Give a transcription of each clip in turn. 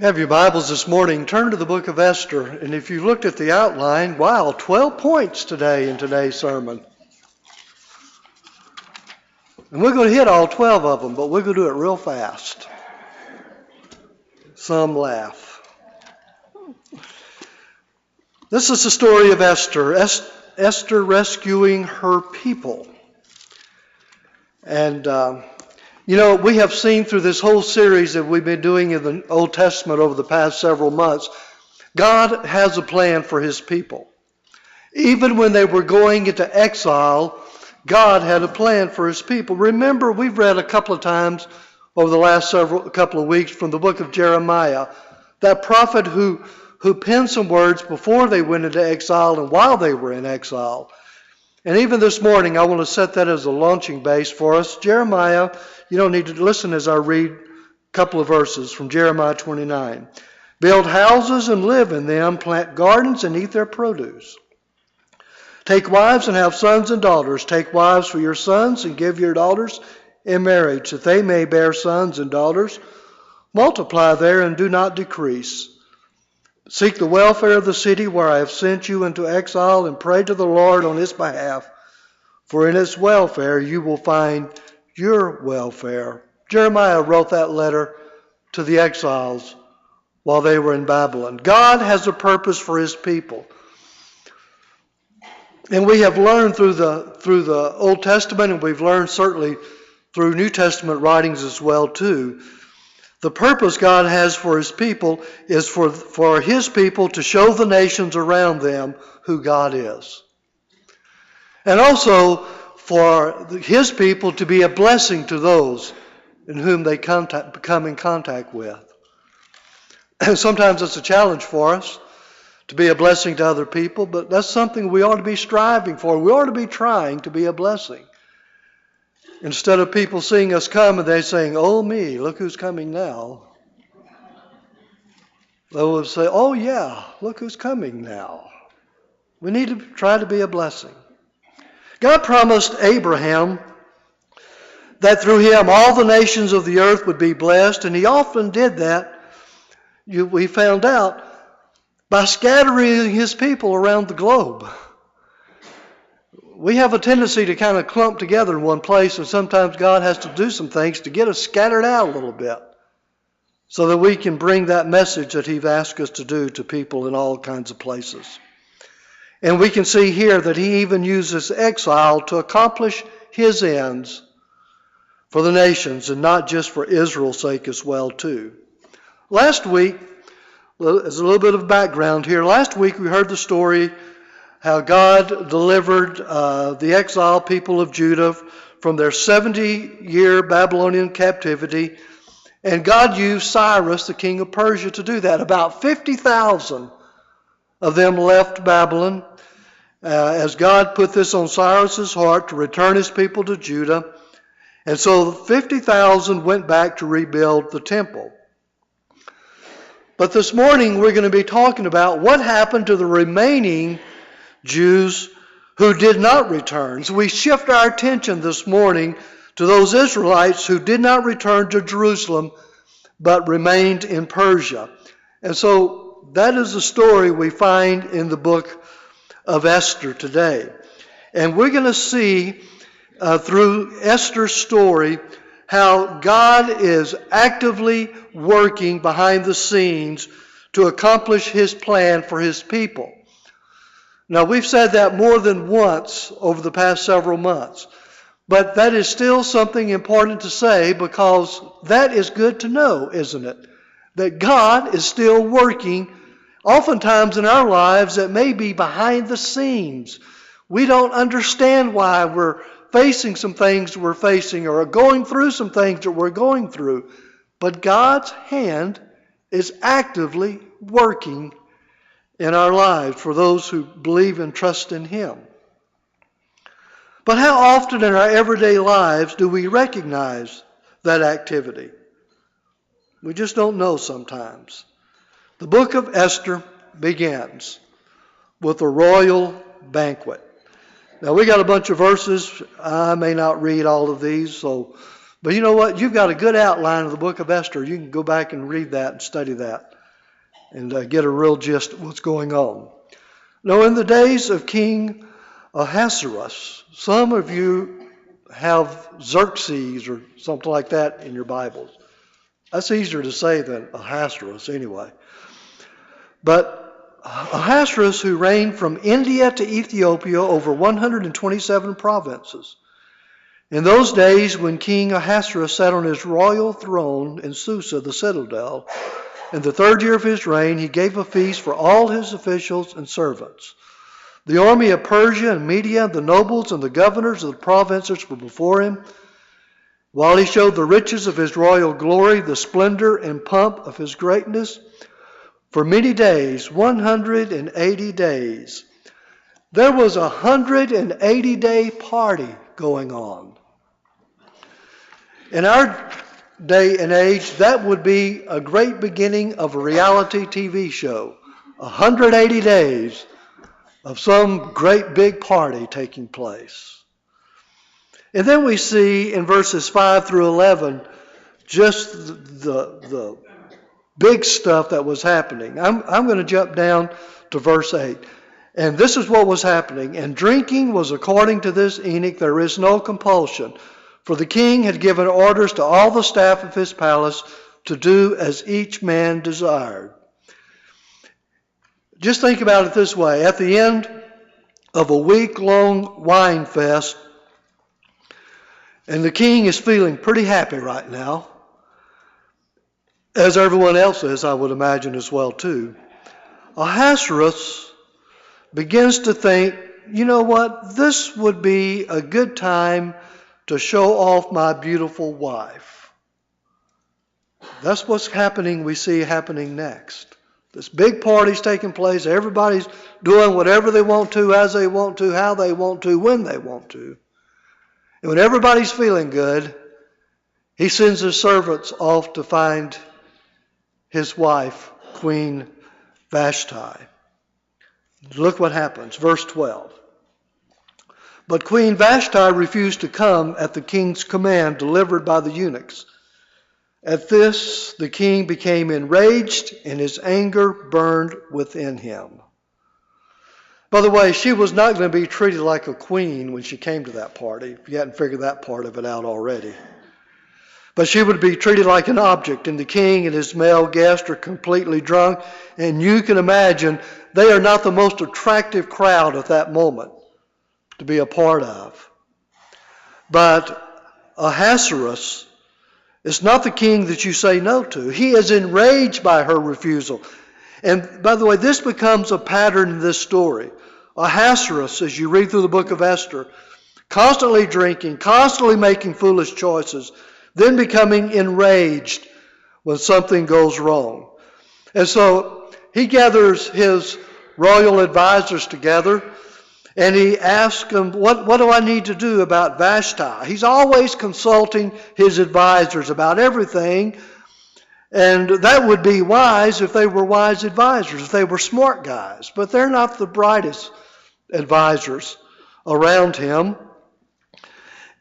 Have your Bibles this morning, turn to the book of Esther, and if you looked at the outline, wow, 12 points today in today's sermon. And we're going to hit all 12 of them, but we're going to do it real fast. Some laugh. This is the story of Esther. Esther rescuing her people. And we have seen through this whole series that we've been doing in the Old Testament over the past several months, God has a plan for his people. Even when they were going into exile, God had a plan for his people. Remember, we've read a couple of times over the last couple of weeks from the book of Jeremiah, that prophet who penned some words before they went into exile and while they were in exile. And even this morning, I want to set that as a launching base for us. Jeremiah, you don't need to listen as I read a couple of verses from Jeremiah 29. Build houses and live in them, plant gardens and eat their produce. Take wives and have sons and daughters. Take wives for your sons and give your daughters in marriage, that they may bear sons and daughters. Multiply there and do not decrease. Seek the welfare of the city where I have sent you into exile, and pray to the Lord on its behalf, for in its welfare you will find your welfare. Jeremiah wrote that letter to the exiles while they were in Babylon. God has a purpose for his people. And we have learned through the Old Testament, and we've learned certainly through New Testament writings as well too. The purpose God has for his people is for his people to show the nations around them who God is. And also for his people to be a blessing to those in whom they come in contact with. And sometimes it's a challenge for us to be a blessing to other people, but that's something we ought to be striving for. We ought to be trying to be a blessing. Instead of people seeing us come and they saying, oh me, look who's coming now. They will say, oh yeah, look who's coming now. We need to try to be a blessing. God promised Abraham that through him all the nations of the earth would be blessed, and he often did that, we found out, by scattering his people around the globe. We have a tendency to kind of clump together in one place, and sometimes God has to do some things to get us scattered out a little bit so that we can bring that message that he's asked us to do to people in all kinds of places. And we can see here that he even uses exile to accomplish his ends for the nations and not just for Israel's sake as well too. Last week, as a little bit of background here, last week we heard the story how God delivered the exiled people of Judah from their 70-year Babylonian captivity. And God used Cyrus, the king of Persia, to do that. About 50,000 of them left Babylon as God put this on Cyrus's heart to return his people to Judah. And so 50,000 went back to rebuild the temple. But this morning we're going to be talking about what happened to the remaining Jews who did not return. So we shift our attention this morning to those Israelites who did not return to Jerusalem but remained in Persia. And so that is the story we find in the book of Esther today. And we're going to see through Esther's story how God is actively working behind the scenes to accomplish his plan for his people. Now, we've said that more than once over the past several months, but that is still something important to say because that is good to know, isn't it? That God is still working, oftentimes in our lives, that may be behind the scenes. We don't understand why we're facing some things we're facing or going through some things that we're going through, but God's hand is actively working in our lives for those who believe and trust in him. But how often in our everyday lives do we recognize that activity? We just don't know sometimes. The book of Esther begins with a royal banquet. Now we got a bunch of verses. I may not read all of these, But you know what? You've got a good outline of the book of Esther. You can go back and read that and study that and get a real gist of what's going on. Now, in the days of King Ahasuerus, some of you have Xerxes or something like that in your Bibles. That's easier to say than Ahasuerus anyway. But Ahasuerus, who reigned from India to Ethiopia over 127 provinces. In those days, when King Ahasuerus sat on his royal throne in Susa, the citadel, in the 3rd year of his reign, he gave a feast for all his officials and servants. The army of Persia and Media, the nobles and the governors of the provinces were before him, while he showed the riches of his royal glory, the splendor and pomp of his greatness. For many days, 180 days, there was a 180-day party going on. In our day and age, that would be a great beginning of a reality TV show. 180 days of some great big party taking place. And then we see in verses 5 through 11 just the big stuff that was happening. I'm going to jump down to verse 8. And this is what was happening. And drinking was according to this edict, there is no compulsion. For the king had given orders to all the staff of his palace to do as each man desired. Just think about it this way. At the end of a week-long wine fest, and the king is feeling pretty happy right now, as everyone else is, I would imagine as well too. Ahasuerus begins to think, you know what, this would be a good time to show off my beautiful wife. That's what's happening, we see happening next. This big party's taking place. Everybody's doing whatever they want to, as they want to, how they want to, when they want to. And when everybody's feeling good, he sends his servants off to find his wife, Queen Vashti. Look what happens, verse 12. But Queen Vashti refused to come at the king's command delivered by the eunuchs. At this, the king became enraged, and his anger burned within him. By the way, she was not going to be treated like a queen when she came to that party, if you hadn't figured that part of it out already. But she would be treated like an object, and the king and his male guests are completely drunk, and you can imagine they are not the most attractive crowd at that moment to be a part of. But Ahasuerus is not the king that you say no to. He is enraged by her refusal. And by the way, this becomes a pattern in this story. Ahasuerus, as you read through the book of Esther, constantly drinking, constantly making foolish choices, then becoming enraged when something goes wrong. And so he gathers his royal advisors together, and he asks them, what do I need to do about Vashti? He's always consulting his advisors about everything, and that would be wise if they were wise advisors, if they were smart guys. But they're not the brightest advisors around him.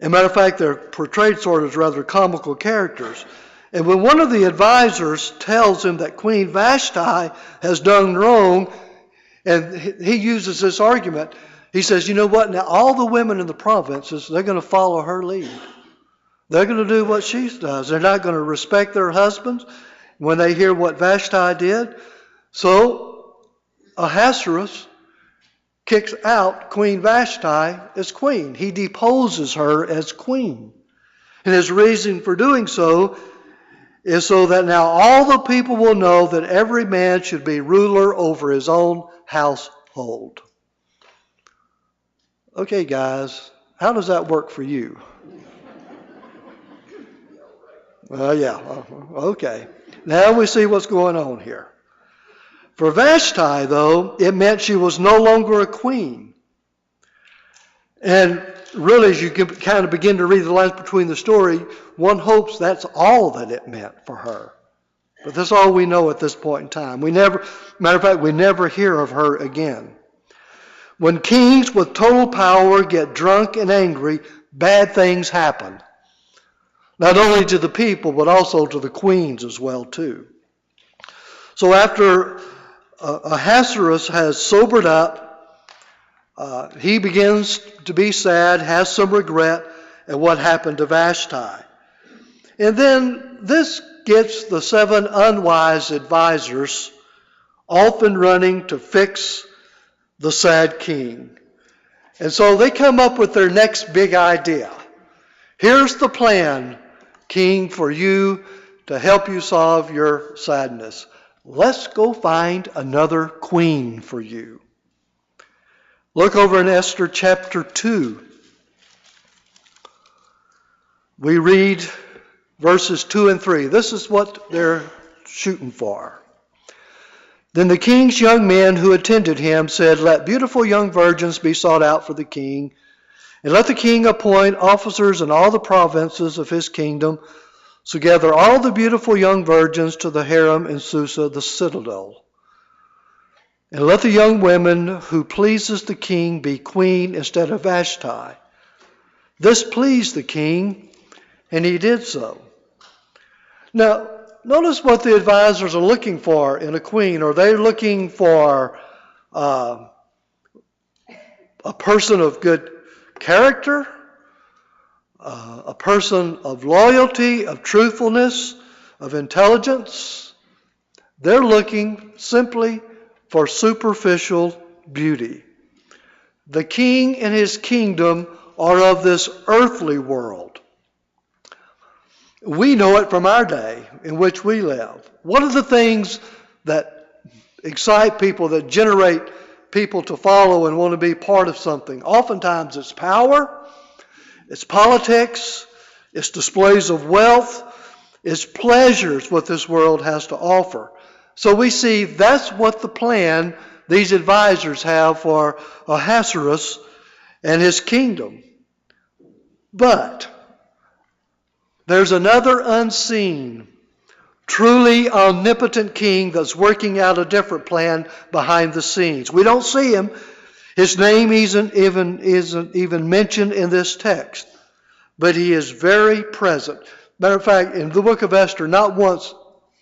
As a matter of fact, they're portrayed sort of as rather comical characters. And when one of the advisors tells him that Queen Vashti has done wrong, and he uses this argument, he says, you know what, now all the women in the provinces, they're going to follow her lead. They're going to do what she does. They're not going to respect their husbands when they hear what Vashti did. So Ahasuerus kicks out Queen Vashti as queen. He deposes her as queen. And his reason for doing so is so that now all the people will know that every man should be ruler over his own household. Okay, guys, how does that work for you? Okay. Now we see what's going on here. For Vashti, though, it meant she was no longer a queen. And really, as you kind of begin to read the lines between the story, one hopes that's all that it meant for her. But that's all we know at this point in time. Matter of fact, we never hear of her again. When kings with total power get drunk and angry, bad things happen. not only to the people, but also to the queens as well, too. So after Ahasuerus has sobered up, he begins to be sad, has some regret at what happened to Vashti. And then this gets the 7 unwise advisors off and running to fix the sad king. And so they come up with their next big idea. Here's the plan, king, for you to help you solve your sadness. Let's go find another queen for you. Look over in Esther chapter 2. We read verses 2 and 3. This is what they're shooting for. Then the king's young men who attended him said, "Let beautiful young virgins be sought out for the king, and let the king appoint officers in all the provinces of his kingdom, so gather all the beautiful young virgins to the harem in Susa, the citadel. And let the young women who pleases the king be queen instead of Vashti." This pleased the king, and he did so. Now, notice what the advisors are looking for in a queen. Are they looking for a person of good character, a person of loyalty, of truthfulness, of intelligence? They're looking simply for superficial beauty. The king and his kingdom are of this earthly world. We know it from our day in which we live. What are the things that excite people, that generate people to follow and want to be part of something? Oftentimes it's power, it's politics, it's displays of wealth, it's pleasures what this world has to offer. So we see that's what the plan these advisors have for Ahasuerus and his kingdom. But there's another unseen, truly omnipotent king that's working out a different plan behind the scenes. We don't see him. His name isn't even mentioned in this text, but he is very present. Matter of fact, in the book of Esther, not once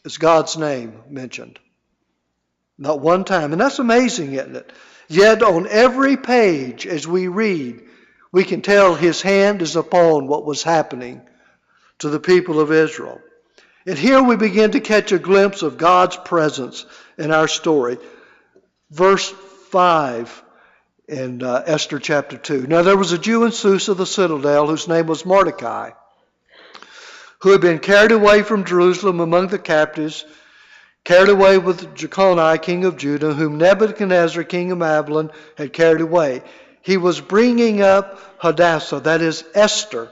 is God's name mentioned. Not one time. And that's amazing, isn't it? Yet on every page as we read, we can tell his hand is upon what was happening to the people of Israel. And here we begin to catch a glimpse of God's presence in our story. Verse 5 in Esther chapter 2. Now there was a Jew in Susa, the citadel, whose name was Mordecai, who had been carried away from Jerusalem among the captives, carried away with Jeconiah, king of Judah, whom Nebuchadnezzar, king of Babylon, had carried away. He was bringing up Hadassah, that is Esther,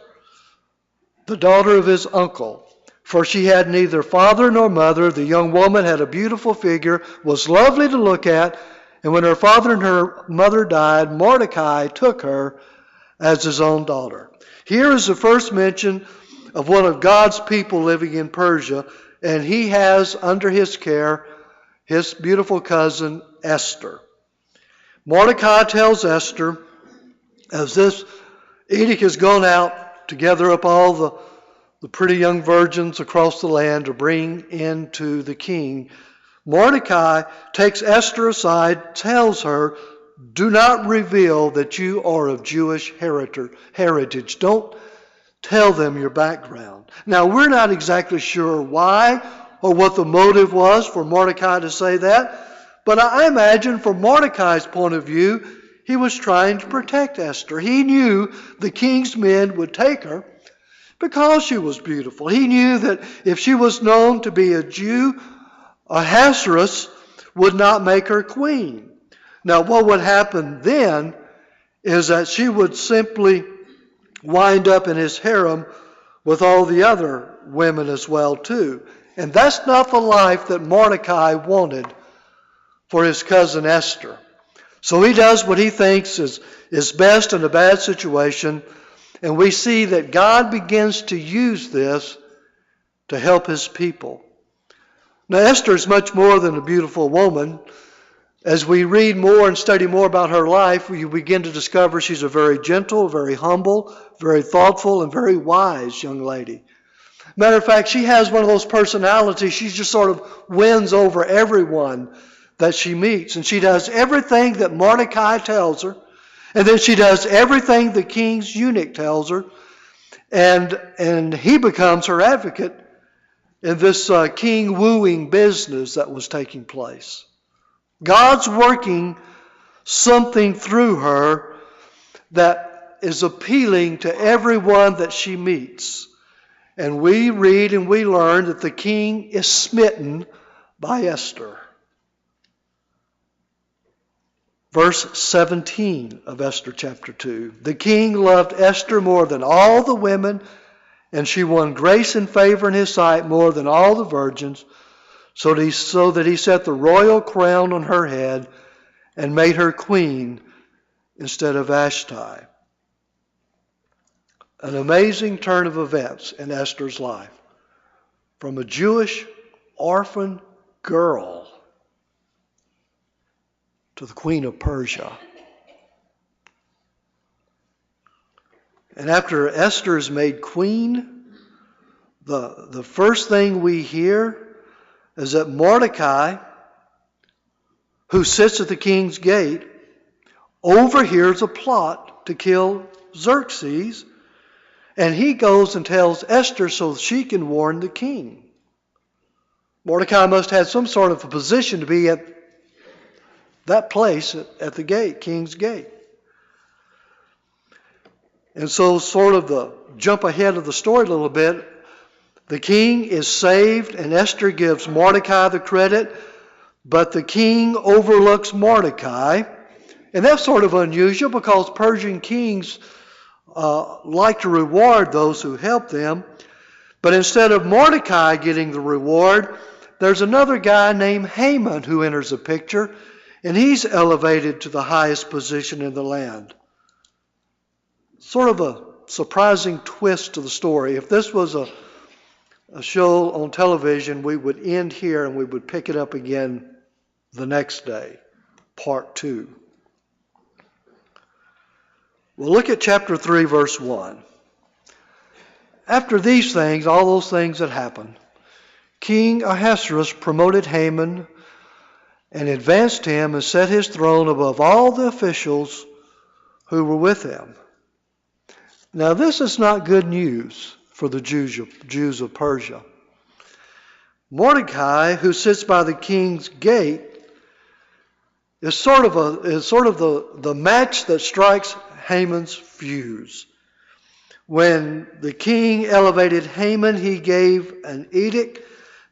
the daughter of his uncle, for she had neither father nor mother. The young woman had a beautiful figure, was lovely to look at, and when her father and her mother died, Mordecai took her as his own daughter. Here is the first mention of one of God's people living in Persia, and he has under his care his beautiful cousin Esther. Mordecai tells Esther, as this edict has gone out to gather up all the pretty young virgins across the land to bring into the king, Mordecai takes Esther aside, tells her, "Do not reveal that you are of Jewish heritage. Don't tell them your background." Now, we're not exactly sure why or what the motive was for Mordecai to say that, but I imagine from Mordecai's point of view, he was trying to protect Esther. He knew the king's men would take her because she was beautiful. He knew that if she was known to be a Jew, Ahasuerus would not make her queen. Now, what would happen then is that she would simply wind up in his harem with all the other women as well, too. And that's not the life that Mordecai wanted for his cousin Esther. So he does what he thinks is best in a bad situation, and we see that God begins to use this to help his people. Now, Esther is much more than a beautiful woman. As we read more and study more about her life, we begin to discover she's a very gentle, very humble, very thoughtful, and very wise young lady. Matter of fact, she has one of those personalities. She just sort of wins over everyone that she meets. And she does everything that Mordecai tells her. And then she does everything the king's eunuch tells her. And he becomes her advocate in this king wooing business that was taking place. God's working something through her that is appealing to everyone that she meets. And we read and we learn that the king is smitten by Esther. Verse 17 of Esther chapter 2. The king loved Esther more than all the women, and she won grace and favor in his sight more than all the virgins, so that he set the royal crown on her head and made her queen instead of Vashti. An amazing turn of events in Esther's life. From a Jewish orphan girl to the queen of Persia. And after Esther is made queen, the first thing we hear is that Mordecai, who sits at the king's gate, overhears a plot to kill Xerxes, and he goes and tells Esther so she can warn the king. Mordecai must have some sort of a position to be at that place at the gate, king's gate. And so sort of the jump ahead of the story a little bit, the king is saved and Esther gives Mordecai the credit, but the king overlooks Mordecai. And that's sort of unusual because Persian kings like to reward those who help them. But instead of Mordecai getting the reward, there's another guy named Haman who enters the picture, and he's elevated to the highest position in the land. Sort of a surprising twist to the story. If this was a show on television, we would end here and we would pick it up again the next day, part 2. Well, look at chapter 3, verse 1. After these things, all those things that happened, King Ahasuerus promoted Haman and advanced him and set his throne above all the officials who were with him. Now, this is not good news for the Jews of Persia. Mordecai, who sits by the king's gate, is sort of the match that strikes Haman's fuse. When the king elevated Haman, he gave an edict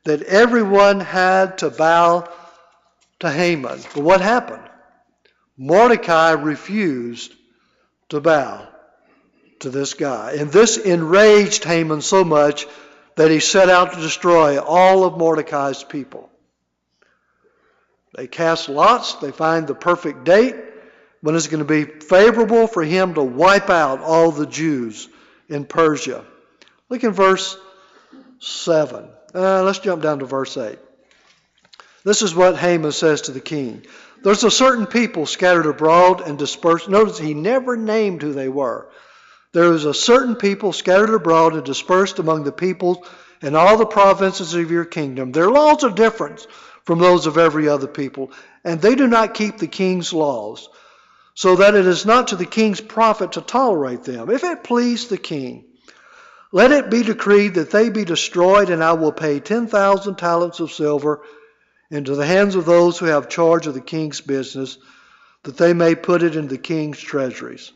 that everyone had to bow to Haman. But what happened? Mordecai refused to bow to this guy. And this enraged Haman so much that he set out to destroy all of Mordecai's people. They cast lots. They find the perfect date when it's going to be favorable for him to wipe out all the Jews in Persia. Look in verse 7. Let's jump down to verse 8. This is what Haman says to the king. There's a certain people scattered abroad and dispersed. Notice he never named who they were. There is a certain people scattered abroad and dispersed among the peoples in all the provinces of your kingdom. Their laws are different from those of every other people, and they do not keep the king's laws, so that it is not to the king's profit to tolerate them. If it please the king, let it be decreed that they be destroyed, and I will pay 10,000 talents of silver into the hands of those who have charge of the king's business, that they may put it in the king's treasuries.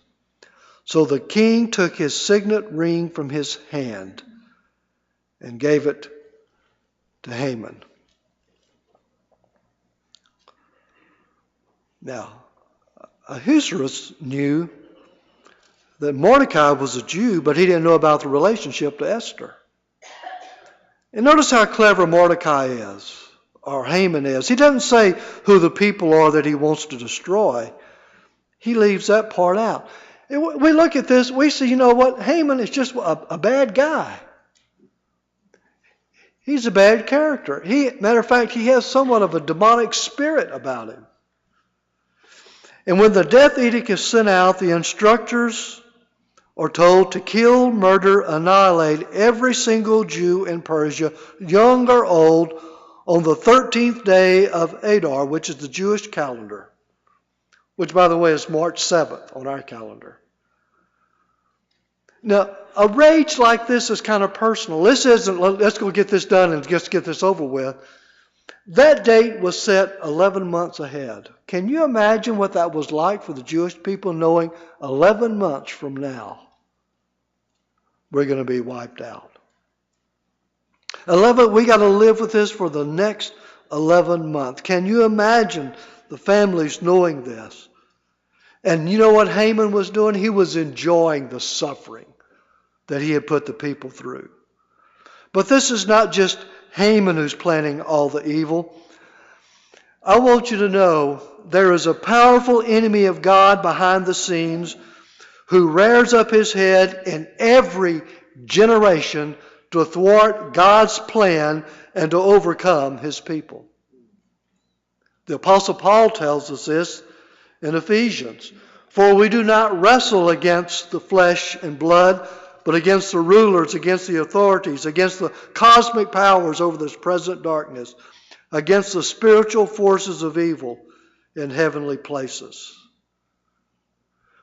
So the king took his signet ring from his hand and gave it to Haman. Now, Ahasuerus knew that Mordecai was a Jew, but he didn't know about the relationship to Esther. And notice how clever Mordecai is, or Haman is. He doesn't say who the people are that he wants to destroy. He leaves that part out. And we look at this, we see, you know what, Haman is just a bad guy. He's a bad character. Matter of fact, he has somewhat of a demonic spirit about him. And when the death edict is sent out, the instructors are told to kill, murder, annihilate every single Jew in Persia, young or old, on the 13th day of Adar, which is the Jewish calendar, which, by the way, is March 7th on our calendar. Now, a rage like this is kind of personal. This isn't, let's go get this done and just get this over with. That date was set 11 months ahead. Can you imagine what that was like for the Jewish people, knowing 11 months from now we're going to be wiped out? 11, we got to live with this for the next 11 months. Can you imagine the families knowing this? And you know what Haman was doing? He was enjoying the suffering that he had put the people through. But this is not just Haman who's planning all the evil. I want you to know there is a powerful enemy of God behind the scenes who rears up his head in every generation to thwart God's plan and to overcome his people. The Apostle Paul tells us this in Ephesians. For we do not wrestle against the flesh and blood, but against the rulers, against the authorities, against the cosmic powers over this present darkness, against the spiritual forces of evil in heavenly places.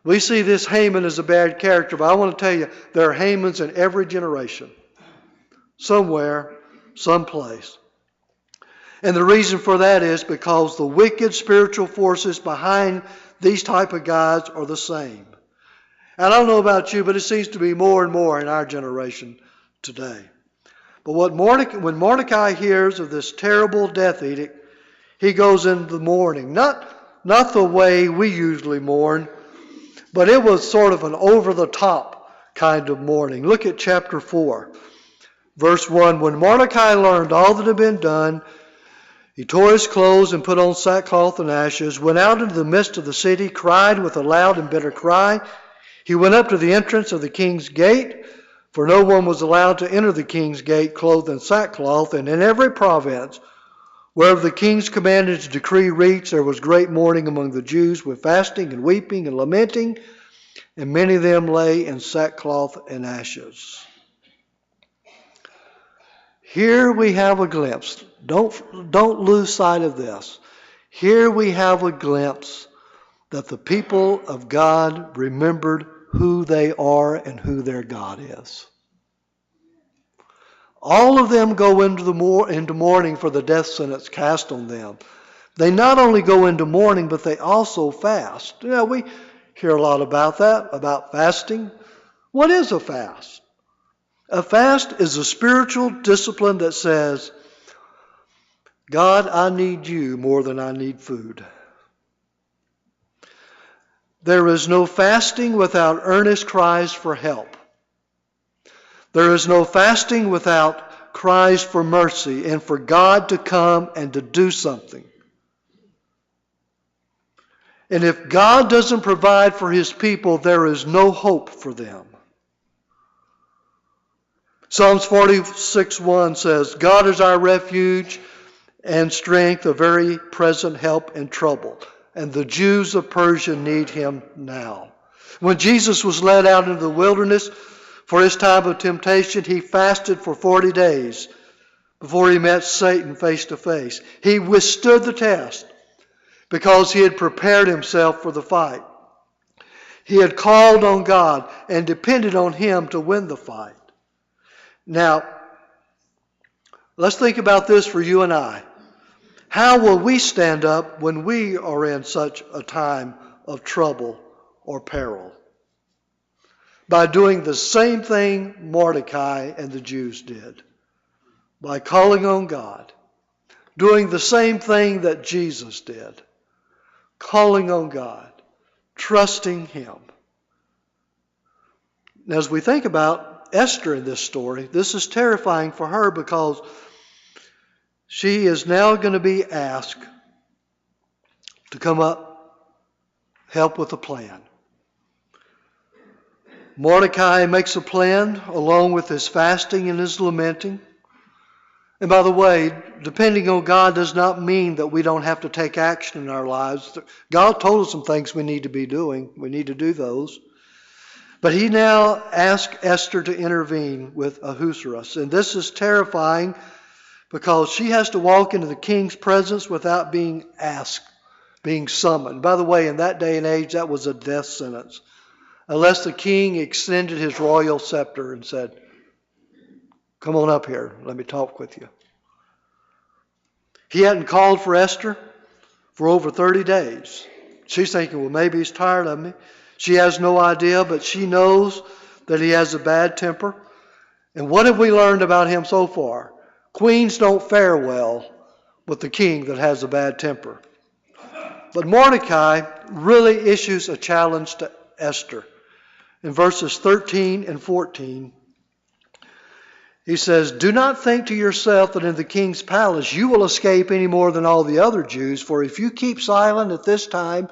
We see this Haman as a bad character, but I want to tell you, there are Hamans in every generation. Somewhere, someplace. And the reason for that is because the wicked spiritual forces behind these type of guys are the same. And I don't know about you, but it seems to be more and more in our generation today. But when Mordecai hears of this terrible death edict, he goes into mourning. Not the way we usually mourn, but it was sort of an over-the-top kind of mourning. Look at chapter 4, verse 1. When Mordecai learned all that had been done, he tore his clothes and put on sackcloth and ashes, went out into the midst of the city, cried with a loud and bitter cry. He went up to the entrance of the king's gate, for no one was allowed to enter the king's gate clothed in sackcloth, and in every province, wherever the king's command and decree reached, there was great mourning among the Jews with fasting and weeping and lamenting, and many of them lay in sackcloth and ashes. Here we have a glimpse. Don't lose sight of this. Here we have a glimpse that the people of God remembered who they are and who their God is. All of them go into mourning for the death sentence cast on them. They not only go into mourning, but they also fast. You know, we hear a lot about that, about fasting. What is a fast? A fast is a spiritual discipline that says, God, I need you more than I need food. There is no fasting without earnest cries for help. There is no fasting without cries for mercy and for God to come and to do something. And if God doesn't provide for his people, there is no hope for them. Psalms 46:1 says, God is our refuge and strength, a very present help in trouble. And the Jews of Persia need him now. When Jesus was led out into the wilderness for his time of temptation, he fasted for 40 days before he met Satan face to face. He withstood the test because he had prepared himself for the fight. He had called on God and depended on him to win the fight. Now, let's think about this for you and I. How will we stand up when we are in such a time of trouble or peril? By doing the same thing Mordecai and the Jews did. By calling on God. Doing the same thing that Jesus did. Calling on God. Trusting him. Now, as we think about Esther in this story, this is terrifying for her because she is now going to be asked to come up, help with a plan. Mordecai makes a plan along with his fasting and his lamenting. And by the way, depending on God does not mean that we don't have to take action in our lives. God told us some things we need to be doing. We need to do those. But he now asks Esther to intervene with Ahasuerus. And this is terrifying because she has to walk into the king's presence without being asked, being summoned. By the way, in that day and age, that was a death sentence. Unless the king extended his royal scepter and said, "Come on up here, let me talk with you." He hadn't called for Esther for over 30 days. She's thinking, well, maybe he's tired of me. She has no idea, but she knows that he has a bad temper. And what have we learned about him so far? Queens don't fare well with the king that has a bad temper. But Mordecai really issues a challenge to Esther. In verses 13 and 14, he says, "Do not think to yourself that in the king's palace you will escape any more than all the other Jews, for if you keep silent at this time,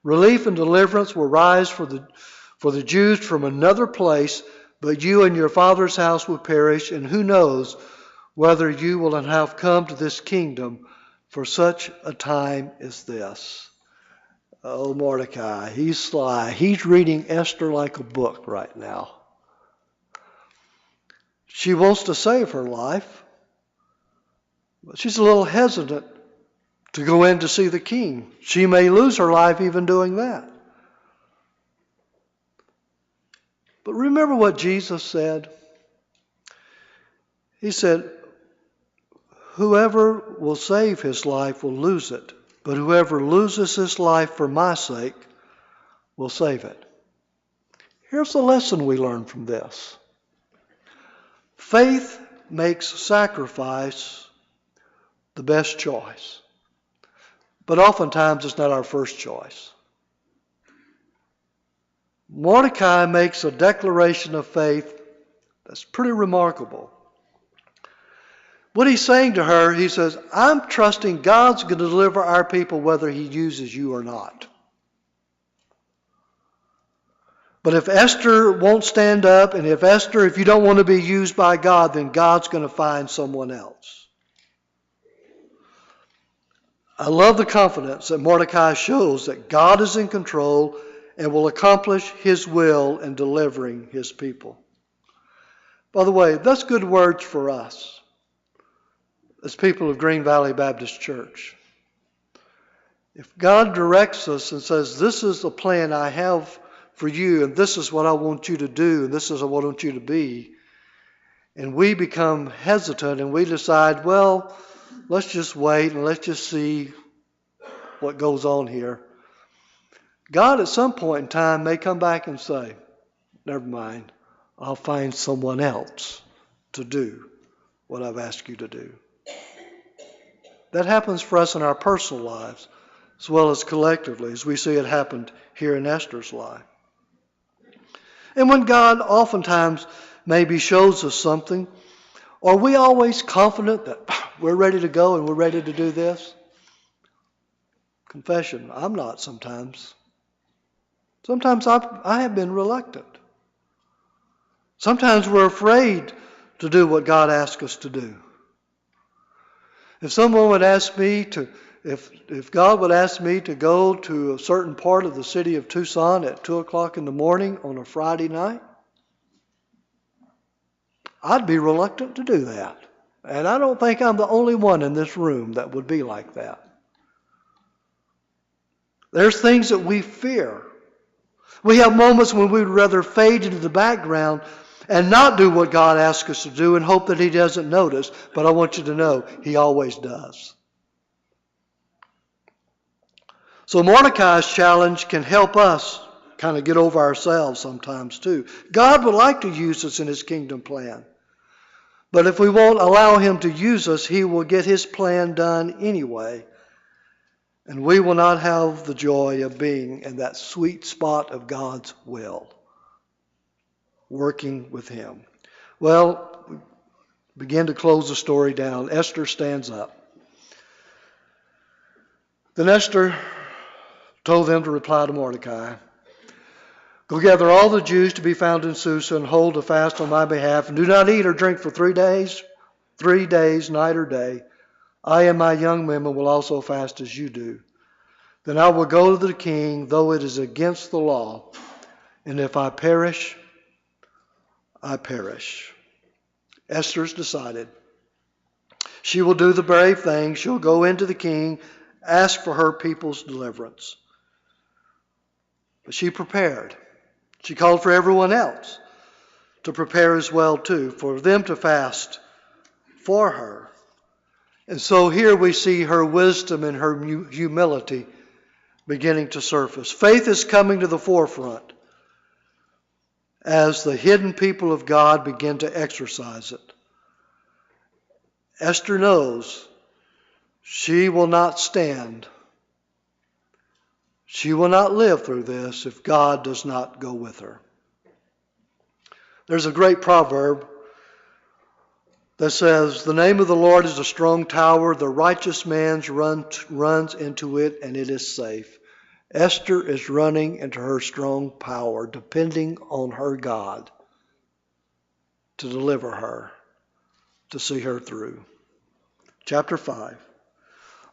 relief and deliverance will rise for the Jews from another place, but you and your father's house will perish, and who knows whether you will have come to this kingdom for such a time as this." Oh, Mordecai, he's sly. He's reading Esther like a book right now. She wants to save her life, but she's a little hesitant to go in to see the king. She may lose her life even doing that. But remember what Jesus said. He said, "Whoever will save his life will lose it, but whoever loses his life for my sake will save it." Here's the lesson we learn from this. Faith makes sacrifice the best choice. But oftentimes it's not our first choice. Mordecai makes a declaration of faith that's pretty remarkable. What he's saying to her, he says, "I'm trusting God's going to deliver our people whether he uses you or not. But if Esther won't stand up, and if you don't want to be used by God, then God's going to find someone else." I love the confidence that Mordecai shows that God is in control and will accomplish his will in delivering his people. By the way, that's good words for us as people of Green Valley Baptist Church. If God directs us and says, "This is the plan I have for you, and this is what I want you to do, and this is what I want you to be," and we become hesitant and we decide, well, let's just wait and let's just see what goes on here, God at some point in time may come back and say, "Never mind, I'll find someone else to do what I've asked you to do." That happens for us in our personal lives as well as collectively, as we see it happened here in Esther's life. And when God oftentimes maybe shows us something, are we always confident that we're ready to go and we're ready to do this? Confession, I'm not sometimes. Sometimes I have been reluctant. Sometimes we're afraid to do what God asks us to do. If someone would ask me to, if God would ask me to go to a certain part of the city of Tucson at 2 o'clock in the morning on a Friday night, I'd be reluctant to do that. And I don't think I'm the only one in this room that would be like that. There's things that we fear. We have moments when we'd rather fade into the background and not do what God asks us to do and hope that he doesn't notice. But I want you to know, he always does. So Mordecai's challenge can help us kind of get over ourselves sometimes too. God would like to use us in his kingdom plan. But if we won't allow him to use us, he will get his plan done anyway. And we will not have the joy of being in that sweet spot of God's will, working with him. Well, we begin to close the story down. Esther stands up. Then Esther told them to reply to Mordecai, "Go gather all the Jews to be found in Susa and hold a fast on my behalf, and do not eat or drink for 3 days, night or day. I and my young women will also fast as you do. Then I will go to the king, though it is against the law, And if I perish, I perish. Esther's decided. She will do the brave thing. She'll go into the king, ask for her people's deliverance. But she prepared. She called for everyone else to prepare as well too, for them to fast for her. And so here we see her wisdom and her humility beginning to surface. Faith is coming to the forefront as the hidden people of God begin to exercise it. Esther knows she will not stand. She will not live through this if God does not go with her. There's a great proverb that says, "The name of the Lord is a strong tower. The righteous man runs into it, and it is safe." Esther is running into her strong power, depending on her God to deliver her, to see her through. Chapter 5.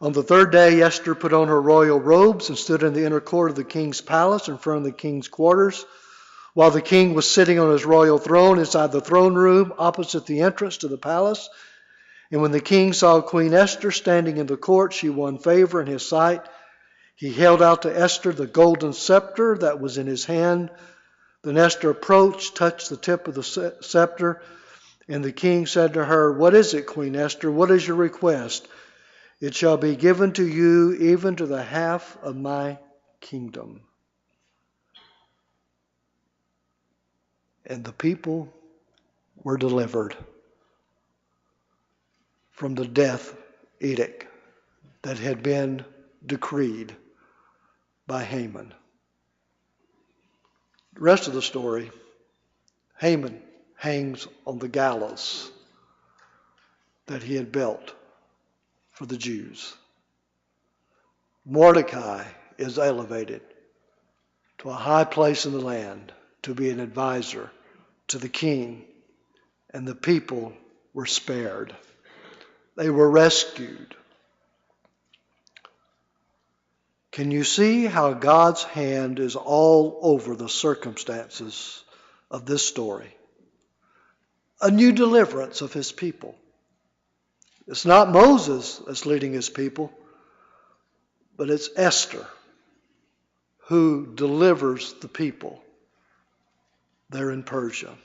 On the third day, Esther put on her royal robes and stood in the inner court of the king's palace in front of the king's quarters, while the king was sitting on his royal throne inside the throne room opposite the entrance to the palace. And when the king saw Queen Esther standing in the court, she won favor in his sight. He held out to Esther the golden scepter that was in his hand. Then Esther approached, touched the tip of the scepter, and the king said to her, "What is it, Queen Esther? What is your request?" "It shall be given to you even to the half of my kingdom." And the people were delivered from the death edict that had been decreed by Haman. The rest of the story, Haman hangs on the gallows that he had built for the Jews. Mordecai is elevated to a high place in the land to be an advisor to the king, and the people were spared. They were rescued. Can you see how God's hand is all over the circumstances of this story? A new deliverance of his people. It's not Moses that's leading his people, but it's Esther who delivers the people there in Persia.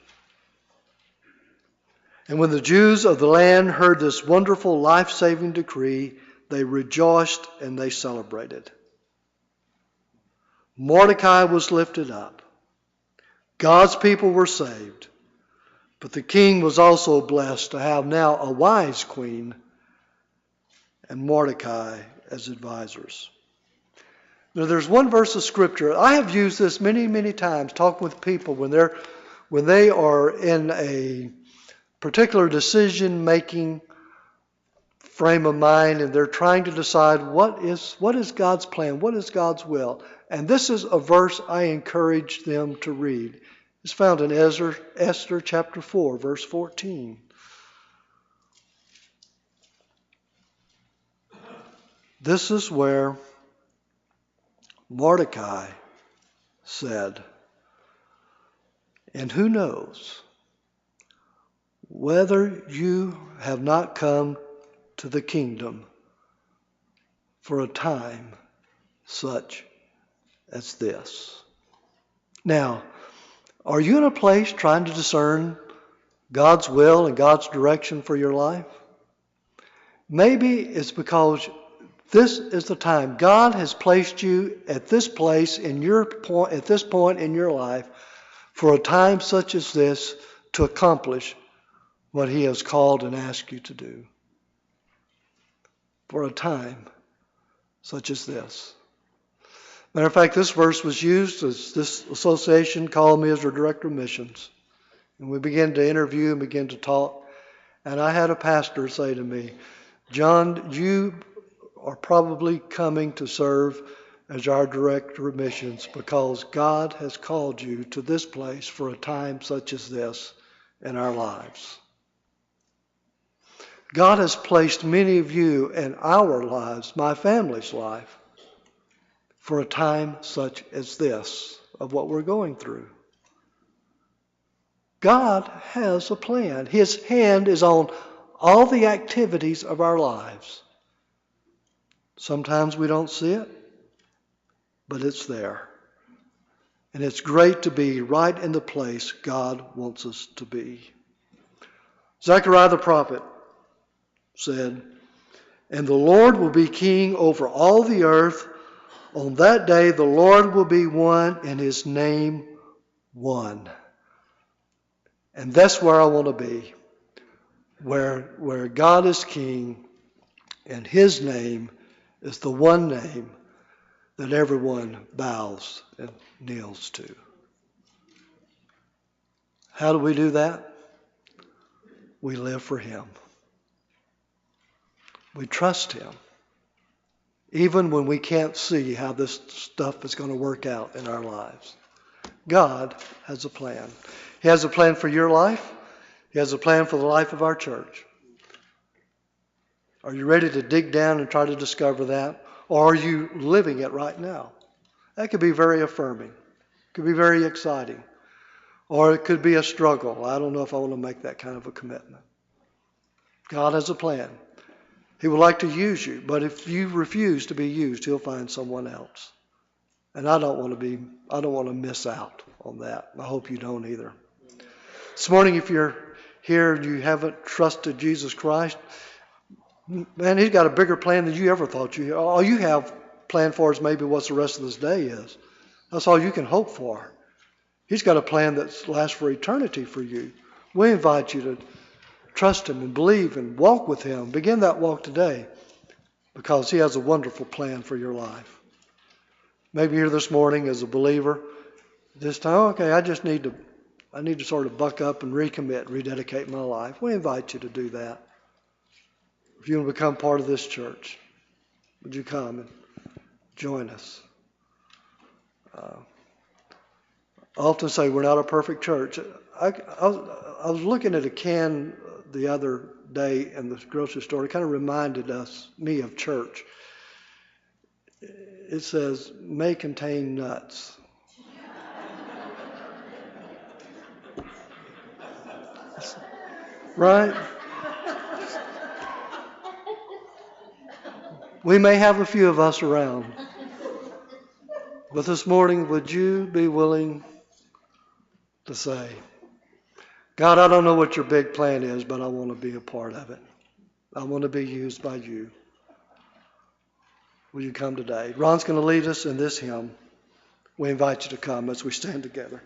And when the Jews of the land heard this wonderful life-saving decree, they rejoiced and they celebrated. Mordecai was lifted up. God's people were saved. But the king was also blessed to have now a wise queen and Mordecai as advisors. Now there's one verse of scripture. I have used this many, many times, talking with people when they are in a particular decision-making frame of mind and they're trying to decide what is God's plan, what is God's will. And this is a verse I encourage them to read. It's found in Esther chapter 4, verse 14. This is where Mordecai said, "And who knows whether you have not come to the kingdom for a time such as this." Now, are you in a place trying to discern God's will and God's direction for your life? Maybe it's because this is the time. God has placed you at this place at this point in your life for a time such as this to accomplish what he has called and asked you to do. For a time such as this. Matter of fact, this verse was used as this association called me as their director of missions. And we began to interview and begin to talk. And I had a pastor say to me, "John, you are probably coming to serve as our director of missions because God has called you to this place for a time such as this in our lives." God has placed many of you in our lives, my family's life, for a time such as this of what we're going through. God has a plan. His hand is on all the activities of our lives. Sometimes we don't see it, but it's there. And it's great to be right in the place God wants us to be. Zechariah the prophet said, "And the Lord will be king over all the earth. On that day the Lord will be one and his name one." And that's where I want to be, where God is king and his name is the one name that everyone bows and kneels to. How do we do that? We live for him. We trust him, even when we can't see how this stuff is going to work out in our lives. God has a plan. He has a plan for your life. He has a plan for the life of our church. Are you ready to dig down and try to discover that? Or are you living it right now? That could be very affirming. It could be very exciting. Or it could be a struggle. I don't know if I want to make that kind of a commitment. God has a plan. He would like to use you, but if you refuse to be used, he'll find someone else. And I don't want to miss out on that. I hope you don't either. This morning, if you're here and you haven't trusted Jesus Christ, man, he's got a bigger plan than you ever thought you had. All you have planned for is maybe what the rest of this day is. That's all you can hope for. He's got a plan that lasts for eternity for you. We invite you to trust him and believe and walk with him. Begin that walk today because he has a wonderful plan for your life. Maybe here this morning as a believer, this time, okay, I need to sort of buck up and recommit, rededicate my life. We invite you to do that. If you want to become part of this church, would you come and join us? I often say we're not a perfect church. I was looking at a can the other day in the grocery store. It kind of reminded me of church. It says, "May contain nuts." Right? We may have a few of us around. But this morning, would you be willing to say, "God, I don't know what your big plan is, but I want to be a part of it. I want to be used by you." Will you come today? Ron's going to lead us in this hymn. We invite you to come as we stand together.